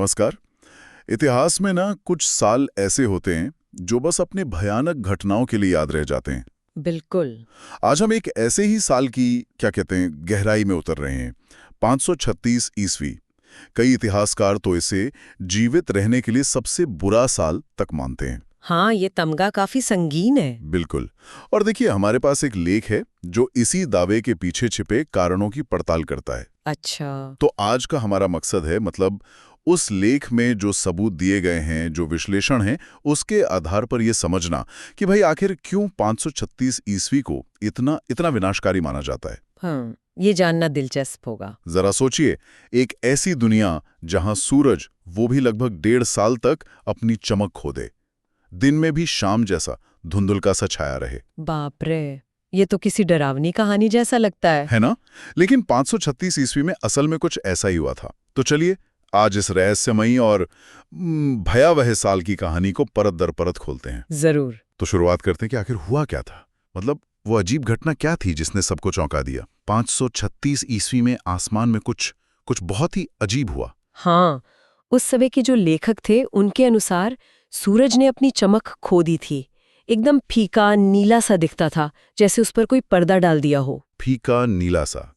नमस्कार। इतिहास में ना कुछ साल ऐसे होते हैं जो बस अपने भयानक घटनाओं के लिए याद रह जाते हैं। बिल्कुल। आज हम एक ऐसे ही साल की क्या कहते हैं गहराई में उतर रहे हैं। 536 ईस्वी। कई इतिहासकार तो इसे जीवित रहने के लिए सबसे बुरा साल तक मानते हैं। हाँ, ये तमगा काफी संगीन है। बिल्कुल। और देखिए, हमारे पास एक लेख है जो इसी दावे के पीछे छिपे कारणों की पड़ताल करता है। अच्छा। तो आज का हमारा मकसद है, मतलब उस लेख में जो सबूत दिए गए हैं, जो विश्लेषण है, उसके आधार पर यह समझना कि भाई आखिर क्यों 536 ईस्वी को इतना इतना विनाशकारी माना जाता है। हाँ, ये जानना दिलचस्प होगा। जरा सोचिए, एक ऐसी दुनिया जहां सूरज, वो भी लगभग 1.5 साल तक, अपनी चमक खो दे, दिन में भी शाम जैसा धुंधुलका सा छाया रहे। बाप रे, ये तो किसी डरावनी कहानी जैसा लगता है ना? लेकिन 536 ईस्वी में असल में कुछ ऐसा ही हुआ था। तो चलिए आज इस रहस्यमयी और भयावह साल की कहानी को परत दर परत खोलते हैं। जरूर। तो शुरुआत करते हैं कि आखिर हुआ क्या था। मतलब वो अजीब घटना क्या थी जिसने सबको चौंका दिया। 536 ईस्वी में आसमान में कुछ बहुत ही अजीब हुआ। हाँ, उस समय के जो लेखक थे उनके अनुसार सूरज ने अपनी चमक खो दी थी। एकदम फीका नीला सा दिखता था, जैसे उस पर कोई पर्दा डाल दिया हो। फीका नीला सा।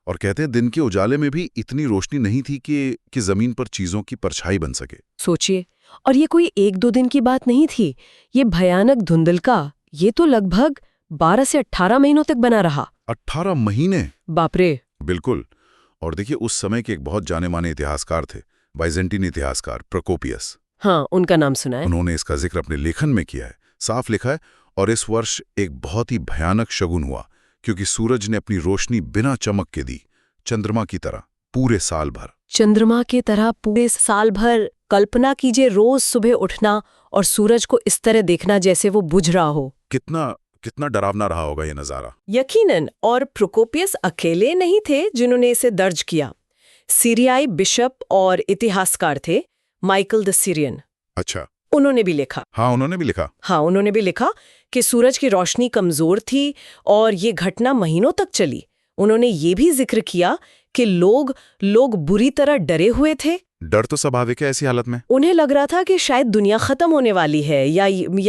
और कहते हैं दिन के उजाले में भी इतनी रोशनी नहीं थी कि जमीन पर चीजों की परछाई बन सके। सोचिए, और ये कोई 1-2 दिन की बात नहीं थी। ये भयानक धुंधलका, ये तो लगभग 12 से 18 महीनों तक बना रहा। 18 महीने? बाप रे। बिल्कुल। और देखिए, उस समय के एक बहुत जाने माने इतिहासकार थे, बाइजेंटीन इतिहासकार प्रोकोपियस। हाँ, उनका नाम सुना है। उन्होंने इसका जिक्र अपने लेखन में किया है, साफ लिखा है। और इस वर्ष एक बहुत ही भयानक शगुन हुआ, क्योंकि सूरज ने अपनी रोशनी बिना चमक के दी, चंद्रमा की तरह पूरे साल भर। चंद्रमा की तरह पूरे साल भर। कल्पना कीजिए, रोज सुबह उठना और सूरज को इस तरह देखना जैसे वो बुझ रहा हो। कितना डरावना रहा होगा ये नजारा। यकीनन। और प्रोकोपियस अकेले नहीं थे जिन्होंने इसे दर्ज किया। सीरियाई बिशप और इतिहासकार थे, माइकल द सीरियन। अच्छा। उन्होंने भी लिखा। हाँ, उन्होंने भी लिखा कि सूरज की रोशनी कमजोर थी और ये घटना महीनों तक चली। उन्होंने ये भी जिक्र किया कि लोग बुरी तरह डरे हुए थे। डर तो स्वाभाविक है ऐसी हालत में। उन्हें लग रहा था कि शायद दुनिया खत्म होने वाली है या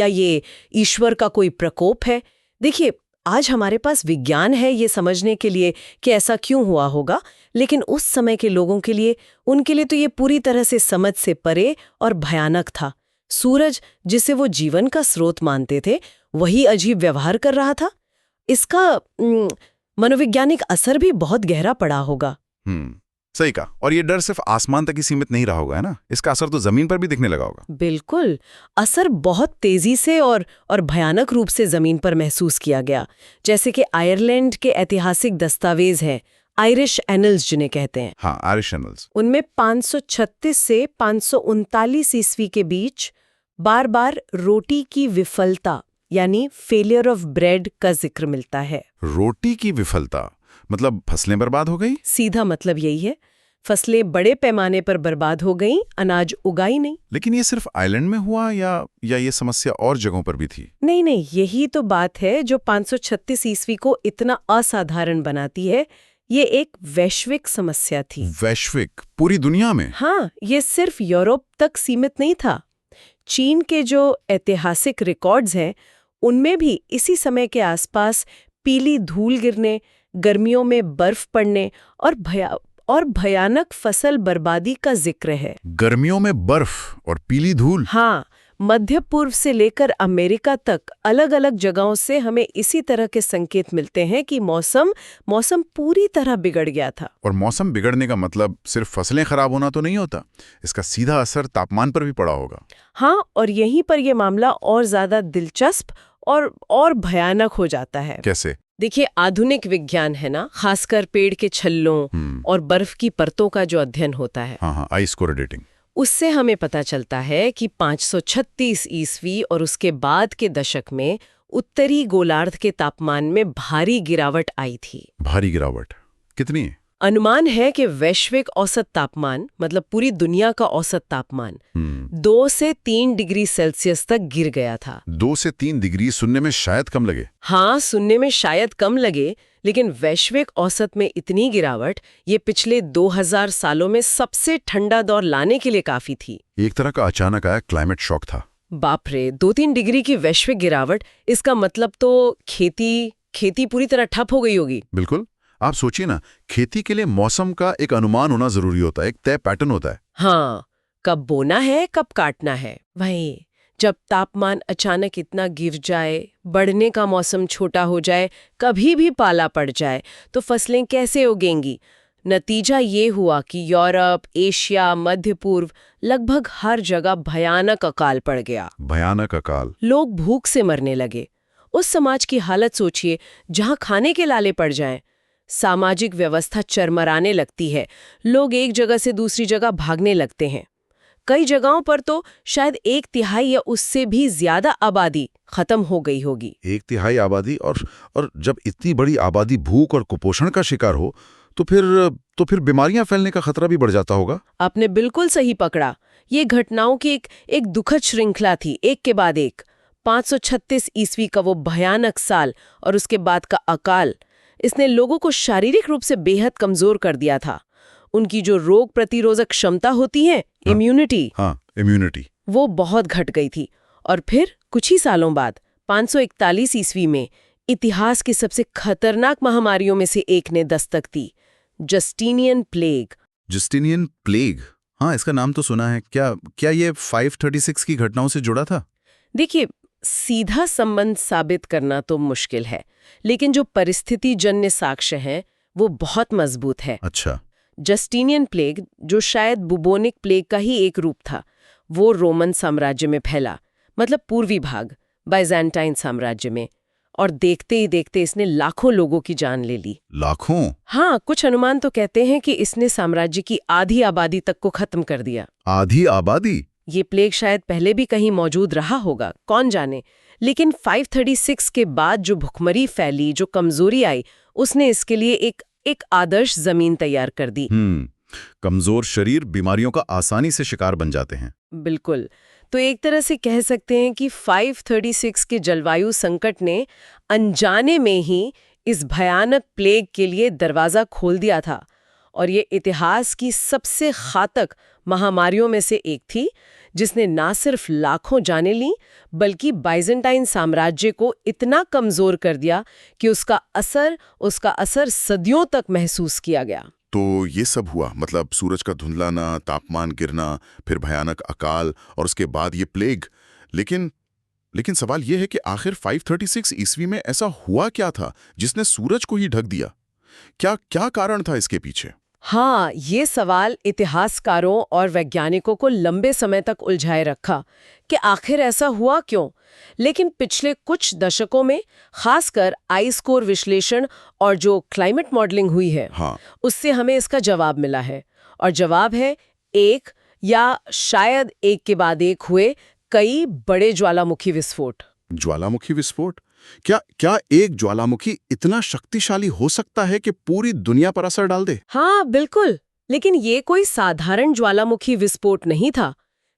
ये ईश्वर का कोई प्रकोप है। देखिए, आज हमारे पास विज्ञान है ये समझने के लिए कि ऐसा क्यों हुआ होगा, लेकिन उस समय के लोगों के लिए, उनके लिए तो ये पूरी तरह से समझ से परे और भयानक था। सूरज, जिसे वो जीवन का स्रोत मानते थे, वही अजीब व्यवहार कर रहा था। इसका मनोवैज्ञानिक असर भी बहुत गहरा पड़ा होगा। सही कहा। और ये डर सिर्फ आसमान तक ही सीमित नहीं रहा होगा, है ना? इसका असर तो जमीन पर भी दिखने लगा होगा। बिल्कुल। असर बहुत तेजी से और भयानक रूप से जमीन पर महसूस किया गया। जैसे कि आयरलैंड के ऐतिहासिक दस्तावेज हैं, आयरिश एनल्स जिन्हें कहते हैं। हाँ, आयरिश एनल्स। उनमें 536 से 539 ईस्वी के बीच बार बार रोटी की विफलता यानी फेलियर ऑफ ब्रेड का जिक्र मिलता है। रोटी की विफलता मतलब फसलें बर्बाद हो गई? सीधा मतलब यही है। फसलें बड़े पैमाने पर बर्बाद हो गईं, अनाज उगाई नहीं। लेकिन ये सिर्फ आइलैंड में हुआ या ये समस्या और जगहों पर भी थी? नहीं, यही तो बात है जो 536 ईस्वी को इतना असाधारण बनाती है। ये एक वैश्विक समस्या थी। वैश्विक? पूरी दुनिया में? हाँ, ये सिर्फ यूरोप तक सीमित नहीं था। चीन के जो ऐतिहासिक रिकॉर्ड्स हैं, उनमें भी इसी समय के आसपास पीली धूल गिरने, गर्मियों में बर्फ पड़ने और भयानक फसल बर्बादी का जिक्र है। गर्मियों में बर्फ और पीली धूल? हाँ, मध्य पूर्व से लेकर अमेरिका तक अलग अलग जगहों से हमें इसी तरह के संकेत मिलते हैं कि मौसम पूरी तरह बिगड़ गया था। और मौसम बिगड़ने का मतलब सिर्फ फसलें खराब होना तो नहीं होता, इसका सीधा असर तापमान पर भी पड़ा होगा। हाँ, और यहीं पर यह मामला और ज्यादा दिलचस्प और भयानक हो जाता है। कैसे? देखिए, आधुनिक विज्ञान है ना, खासकर पेड़ के छल्लों और बर्फ की परतों का जो अध्ययन होता है, हाँ, आइस कोरेडेटिंग, उससे हमें पता चलता है कि 536 ईस्वी और उसके बाद के दशक में उत्तरी गोलार्ध के तापमान में भारी गिरावट आई थी। भारी गिरावट? कितनी? अनुमान है कि वैश्विक औसत तापमान मतलब पूरी दुनिया का औसत तापमान 2 से 3 डिग्री सेल्सियस तक गिर गया था। 2 से 3 डिग्री सुनने में शायद कम लगे। हाँ, सुनने में शायद कम लगे, लेकिन वैश्विक औसत में इतनी गिरावट ये पिछले 2000 सालों में सबसे ठंडा दौर लाने के लिए काफी थी। एक तरह का अचानक आया क्लाइमेट शॉक था। बाप रे, 2-3 डिग्री की वैश्विक गिरावट, इसका मतलब तो खेती पूरी तरह ठप हो गई होगी। बिल्कुल। आप सोचिए ना, खेती के लिए मौसम का एक अनुमान होना जरूरी होता है, एक तय पैटर्न होता है। हाँ, कब बोना है, कब काटना है। वही जब तापमान अचानक इतना गिर जाए, बढ़ने का मौसम छोटा हो जाए, कभी भी पाला पड़ जाए, तो फसलें कैसे उगेंगी? नतीजा ये हुआ कि यूरोप, एशिया, मध्य पूर्व लगभग हर जगह भयानक अकाल पड़ गया। भयानक अकाल। लोग भूख से मरने लगे। उस समाज की हालत सोचिए जहां खाने के लाले पड़ जाएं। सामाजिक व्यवस्था चरमराने लगती है, लोग एक जगह से दूसरी जगह भागने लगते हैं। कई जगहों पर तो शायद 1/3 या उससे भी ज्यादा आबादी खत्म हो गई होगी। 1/3 आबादी, और जब इतनी बड़ी आबादी भूख और कुपोषण का शिकार हो तो फिर बीमारियां फैलने का खतरा भी बढ़ जाता होगा। आपने बिल्कुल सही पकड़ा। ये घटनाओं की एक दुखद श्रृंखला थी, एक के बाद एक। 536 ईस्वी का वो भयानक साल और उसके बाद का अकाल, इसने लोगों को शारीरिक रूप से बेहद कमजोर कर दिया था। उनकी जो रोग प्रतिरोधक क्षमता होती है, इम्यूनिटी, वो बहुत घट गई थी। और फिर कुछ ही सालों बाद 541 ईस्वी में इतिहास की सबसे खतरनाक महामारियों में से एक ने दस्तक दी, जस्टिनियन प्लेग। हाँ, इसका नाम तो सुना है। क्या ये 536 की घटनाओं से जुड़ा था? देखिए, सीधा संबंध साबित करना तो मुश्किल है, लेकिन जो परिस्थिति जन्य साक्ष्य हैं वो बहुत मजबूत है। अच्छा। जस्टिनियन प्लेग, जो शायद बुबोनिक प्लेग का ही एक रूप था, वो रोमन साम्राज्य में फैला, मतलब पूर्वी भाग, बाइजेंटाइन साम्राज्य में। और देखते ही देखते इसने लाखों लोगों की जान ले ली। लाखों? हाँ, कुछ अनुमान तो कहते हैं कि इसने साम्राज्य की आधी आबादी तक को खत्म कर दिया। आधी आबादी? ये प्लेग शायद पहले भी कहीं मौजूद रहा होगा, कौन जाने, लेकिन 536 के बाद जो भुखमरी फैली, जो कमजोरी आई, उसने इसके लिए एक आदर्श जमीन तैयार कर दी। कमजोर शरीर बीमारियों का आसानी से शिकार बन जाते हैं। बिल्कुल। तो एक तरह से कह सकते हैं कि 536 के जलवायु संकट ने अनजाने में ही इस भयानक प्लेग के लिए दरवाजा खोल दिया था। और ये इतिहास की सबसे घातक महामारियों में से एक थी, जिसने ना सिर्फ लाखों जानें लीं, बल्कि बाइजेंटाइन साम्राज्य को इतना कमजोर कर दिया कि उसका असर सदियों तक महसूस किया गया। तो ये सब हुआ, मतलब सूरज का धुंधलाना, तापमान गिरना, फिर भयानक अकाल और उसके बाद ये प्लेग। लेकिन सवाल ये है कि आखिर 536 ईस्वी में ऐसा हुआ क्या था जिसने सूरज को ही ढक दिया? क्या कारण था इसके पीछे? हाँ, ये सवाल इतिहासकारों और वैज्ञानिकों को लंबे समय तक उलझाए रखा कि आखिर ऐसा हुआ क्यों। लेकिन पिछले कुछ दशकों में खासकर आइस कोर विश्लेषण और जो क्लाइमेट मॉडलिंग हुई है, उससे हमें इसका जवाब मिला है। और जवाब है एक या शायद एक के बाद एक हुए कई बड़े ज्वालामुखी विस्फोट। ज्वालामुखी विस्फोट? क्या एक ज्वालामुखी इतना शक्तिशाली हो सकता है कि पूरी दुनिया पर असर डाल दे? हाँ, बिल्कुल। लेकिन ये कोई साधारण ज्वालामुखी विस्फोट नहीं था।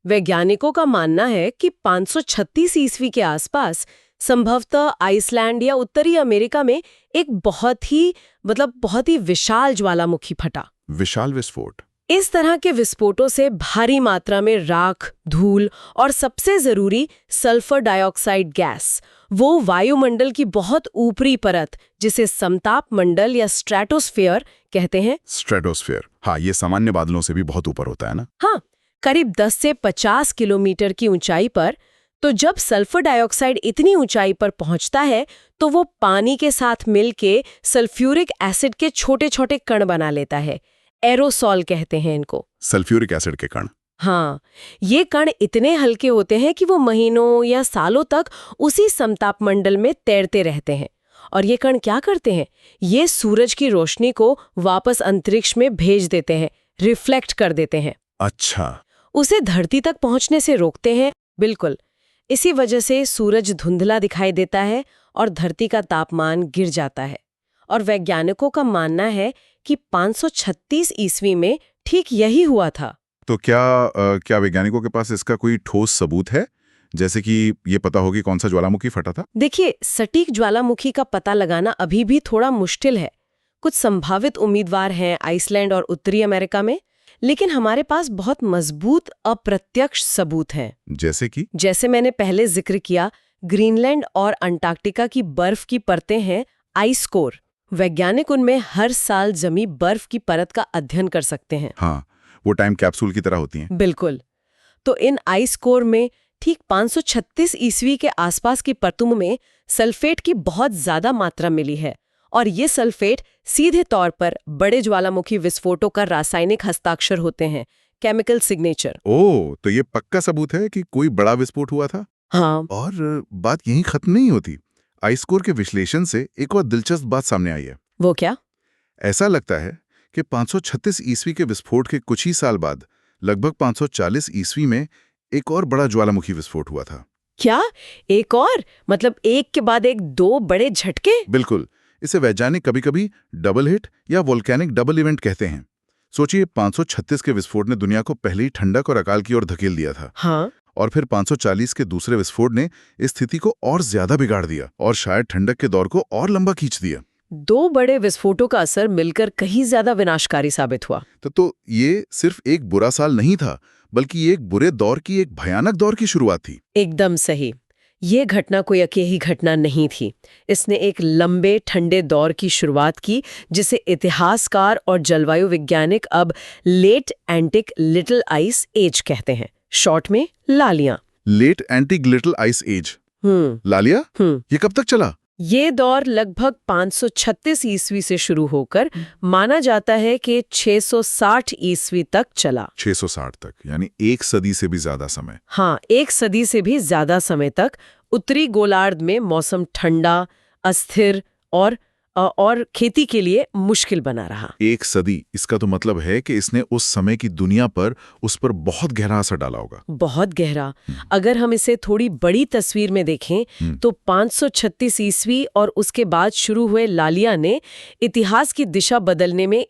वैज्ञानिकों का मानना है कि 536 ईस्वी के आसपास संभवतः आइसलैंड या उत्तरी अमेरिका में एक बहुत ही विशाल ज्वालामुखी फटा। विशाल विस्फोट? इस तरह के विस्फोटों से भारी मात्रा में राख, धूल और सबसे जरूरी सल्फर डाइऑक्साइड गैस, वो वायुमंडल की बहुत ऊपरी परत, जिसे समताप मंडल या स्ट्रेटोस्फेयर कहते हैं। स्ट्रेटोस्फेयर, हाँ, ये सामान्य बादलों से भी बहुत ऊपर होता है ना? हाँ, करीब 10 से 50 किलोमीटर की ऊंचाई पर। तो जब सल्फर डाइऑक्साइड इतनी ऊंचाई पर पहुंचता है तो वो पानी के साथ मिलके सल्फ्यूरिक एसिड के छोटे छोटे कण बना लेता है। एरोसॉल कहते हैं इनको। सल्फ्यूरिक एसिड के कण? हाँ, ये कण इतने हल्के होते हैं कि वो महीनों या सालों तक उसी समताप मंडल में तैरते रहते हैं। और ये कण क्या करते हैं? ये सूरज की रोशनी को वापस अंतरिक्ष में भेज देते हैं, रिफ्लेक्ट कर देते हैं। अच्छा। उसे धरती तक पहुंचने से रोकते हैं। बिल्कुल। इसी वजह से सूरज धुंधला दिखाई देता है और धरती का तापमान गिर जाता है। और वैज्ञानिकों का मानना है कि 536 ईस्वी में ठीक यही हुआ था। तो क्या वैज्ञानिकों के पास इसका कोई ठोस सबूत है, जैसे कि ये पता हो कि कौन सा ज्वालामुखी फटा था? देखिए, सटीक ज्वालामुखी का पता लगाना अभी भी थोड़ा मुश्किल है। कुछ संभावित उम्मीदवार हैं आइसलैंड और उत्तरी अमेरिका में, लेकिन हमारे पास बहुत मजबूत अप्रत्यक्ष सबूत हैं। जैसे मैंने पहले जिक्र किया, ग्रीनलैंड और अंटार्कटिका की बर्फ की परतें हैं आइस कोर। वैज्ञानिक उनमें हर साल जमी बर्फ की परत का अध्ययन कर सकते हैं। हाँ, वो टाइम कैप्सूल की तरह होती हैं। बिल्कुल। तो इन आइस कोर में ठीक 536 ईस्वी के आसपास की परतों में सल्फेट की बहुत ज्यादा मात्रा मिली है, और ये सल्फेट सीधे तौर पर बड़े ज्वालामुखी विस्फोटों का रासायनिक हस्ताक्षर होते हैं, केमिकल सिग्नेचर। ओह, तो ये पक्का सबूत है कि कोई बड़ा विस्फोट हुआ था। हाँ। और बात यहीं खत्म नहीं होती। आइस कोर के विश्लेषण से एक और दिलचस्प बात सामने आई है। वो क्या? ऐसा लगता है कि 536 ईस्वी के विस्फोट के कुछ ही साल बाद लगभग 540 ईस्वी में एक और बड़ा ज्वालामुखी विस्फोट हुआ था। क्या? एक और? मतलब एक के बाद एक दो बड़े झटके? बिल्कुल। इसे वैज्ञानिक कभी-कभी डबल हिट या वोल्केनिक डबल इवेंट कहते हैं। सोचिए, 536 के विस्फोट ने दुनिया को पहले ही ठंडक और अकाल की ओर धकेल दिया था। हाँ। और फिर 540 के दूसरे विस्फोट ने इस स्थिति को और ज्यादा बिगाड़ दिया और शायद ठंडक के दौर को और लंबा खींच दिया। दो बड़े विस्फोटों का असर मिलकर कहीं ज्यादा विनाशकारी साबित हुआ। तो ये सिर्फ एक बुरा साल नहीं था, बल्कि ये एक बुरे दौर की, एक भयानक दौर की शुरुआत थी। एकदम सही। ये घटना कोई अकेली घटना नहीं थी। इसने एक लंबे ठंडे दौर की शुरुआत की, जिसे इतिहासकार और जलवायु वैज्ञानिक अब late antique little ice age कहते हैं, शॉर्ट में LALIA. Late antique little ice age, LALIA? ये कब तक चला? ये दौर लगभग 536 ईस्वी से शुरू होकर माना जाता है कि 660 ईस्वी तक चला। 660 तक, यानी एक सदी से भी ज्यादा समय। हाँ, एक सदी से भी ज्यादा समय तक उत्तरी गोलार्ध में मौसम ठंडा, अस्थिर और खेती के लिए मुश्किल बना रहा। एक सदी, इसका तो मतलब है कि इसने उस समय की दुनिया पर, उस पर बहुत गहरा असर डाला होगा। बहुत गहरा। अगर हम इसे थोड़ी बड़ी तस्वीर में देखें तो 536 ईस्वी और उसके बाद शुरू हुए लालिया ने इतिहास की दिशा बदलने में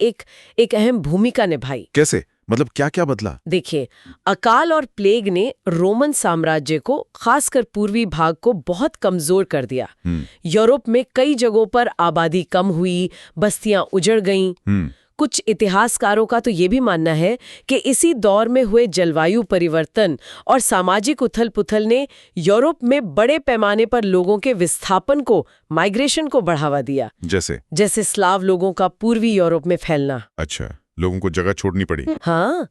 एक अहम भूमिका निभाई। कैसे? मतलब क्या बदला? देखिए, अकाल और प्लेग ने रोमन साम्राज्य को, खासकर पूर्वी भाग को, बहुत कमजोर कर दिया। यूरोप में कई जगहों पर आबादी कम हुई, बस्तियां उजड़ गईं। कुछ इतिहासकारों का तो ये भी मानना है कि इसी दौर में हुए जलवायु परिवर्तन और सामाजिक उथल-पुथल ने यूरोप में बड़े पैमाने पर लोगों के विस्थापन को, माइग्रेशन को बढ़ावा दिया। जैसे स्लाव लोगों का पूर्वी यूरोप में फैलना। अच्छा, लोगों को जगह छोड़नी पड़ी। हाँ,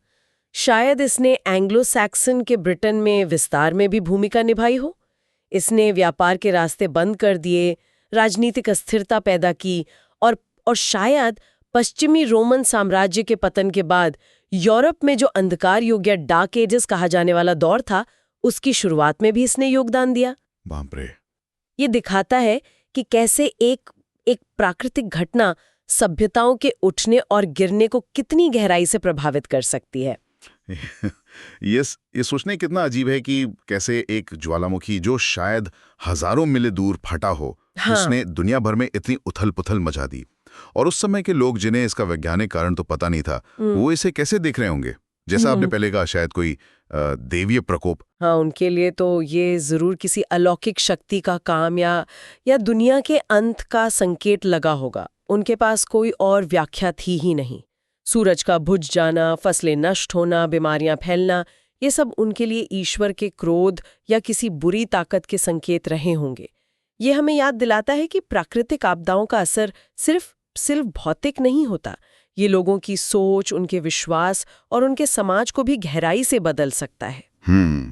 शायद इसने एंग्लो सैक्सन के ब्रिटेन में विस्तार में भी भूमिका निभाई हो। इसने व्यापार के रास्ते बंद कर दिए, राजनीतिक अस्थिरता पैदा की और शायद पश्चिमी रोमन साम्राज्य के पतन के बाद यूरोप में जो अंधकार युग या डार्क एजेस कहा जाने वाला दौर था, उसकी शुरुआत में भी इसने योगदान दिया। बाप रे। ये दिखाता है कि कैसे एक प्राकृतिक घटना सभ्यताओं के उठने और गिरने को कितनी गहराई से प्रभावित कर सकती है। ये सोचने कितना अजीब है कि कैसे एक ज्वालामुखी जो शायद हजारों मील दूर फटा हो, उसने दुनिया भर में इतनी उथल-पुथल मचा दी। और उस समय के लोग, जिन्हें इसका वैज्ञानिक कारण तो पता नहीं था, वो इसे कैसे देख रहे होंगे? जैसा आपने पहले कहा, शायद कोई देवीय प्रकोप। हाँ, उनके लिए तो ये जरूर किसी अलौकिक शक्ति का काम या दुनिया के अंत का संकेत लगा होगा। उनके पास कोई और व्याख्या थी ही नहीं। सूरज का बुझ जाना, फसलें नष्ट होना, बीमारियां फैलना, ये सब उनके लिए ईश्वर के क्रोध या किसी बुरी ताकत के संकेत रहे होंगे। ये हमें याद दिलाता है कि प्राकृतिक आपदाओं का असर सिर्फ भौतिक नहीं होता। ये लोगों की सोच, उनके विश्वास और उनके समाज को भी गहराई से बदल सकता है।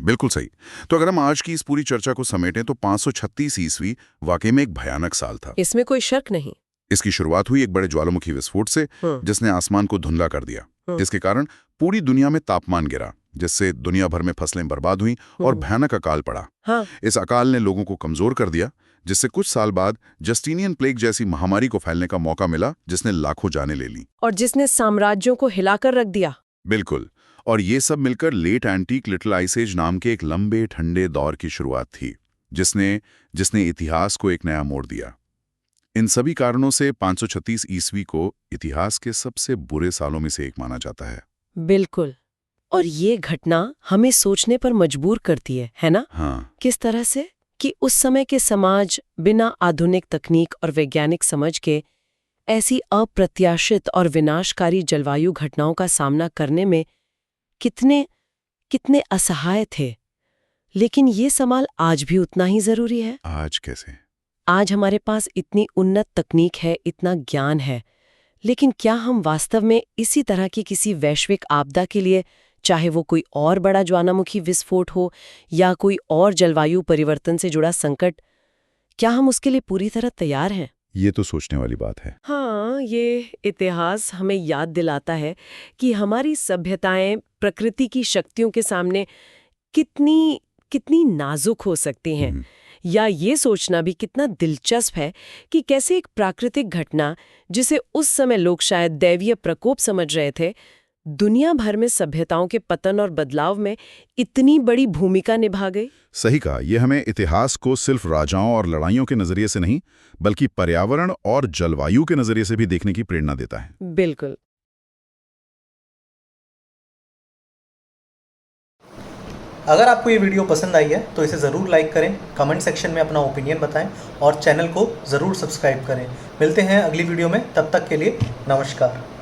बिल्कुल सही। तो अगर हम आज की इस पूरी चर्चा को समेटें तो 536 ईस्वी वाकई में एक भयानक साल था। इसमें कोई शक नहीं। इसकी शुरुआत हुई एक बड़े ज्वालामुखी विस्फोट से, जिसने आसमान को धुंधला कर दिया, जिसके कारण पूरी दुनिया में तापमान गिरा, जिससे दुनिया भर में फसलें बर्बाद हुईं और भयानक अकाल पड़ा। इस अकाल ने लोगों को कमजोर कर दिया, जिससे कुछ साल बाद जस्टिनियन प्लेग जैसी महामारी को फैलने का मौका मिला, जिसने लाखों जानें ले ली और जिसने साम्राज्यों को हिलाकर रख दिया। बिल्कुल। और ये सब मिलकर late antique little ice age नाम के एक लंबे ठंडे दौर की शुरुआत थी, जिसने इतिहास को एक नया मोड़ दिया। इन सभी कारणों से 536 ईस्वी को इतिहास के सबसे बुरे सालों में से एक माना जाता है। बिल्कुल। और ये घटना हमें सोचने पर मजबूर करती है ना? हाँ, किस तरह से? कि उस समय के समाज बिना आधुनिक तकनीक और वैज्ञानिक समझ के ऐसी अप्रत्याशित और विनाशकारी जलवायु घटनाओं का सामना करने में कितने कितने असहाय थे। लेकिन ये सवाल आज भी उतना ही जरूरी है। आज कैसे? आज हमारे पास इतनी उन्नत तकनीक है, इतना ज्ञान है, लेकिन क्या हम वास्तव में इसी तरह की किसी वैश्विक आपदा के लिए, चाहे वो कोई और बड़ा ज्वालामुखी विस्फोट हो या कोई और जलवायु परिवर्तन से जुड़ा संकट, क्या हम उसके लिए पूरी तरह तैयार हैं? ये तो सोचने वाली बात है। हाँ, ये इतिहास हमें याद दिलाता है कि हमारी सभ्यताएं प्रकृति की शक्तियों के सामने कितनी कितनी नाजुक हो सकती हैं। या ये सोचना भी कितना दिलचस्प है कि कैसे एक प्राकृतिक घटना, जिसे उस समय लोग शायद दैवीय प्रकोप समझ रहे थे, दुनिया भर में सभ्यताओं के पतन और बदलाव में इतनी बड़ी भूमिका निभा गई। सही कहा, यह हमें इतिहास को सिर्फ राजाओं और लड़ाइयों के नजरिए से नहीं, बल्कि पर्यावरण और जलवायु के नजरिए से भी देखने की प्रेरणा देता है। बिल्कुल। अगर आपको ये वीडियो पसंद आई है तो इसे ज़रूर लाइक करें, कमेंट सेक्शन में अपना ओपिनियन बताएं और चैनल को ज़रूर सब्सक्राइब करें। मिलते हैं अगली वीडियो में, तब तक के लिए नमस्कार।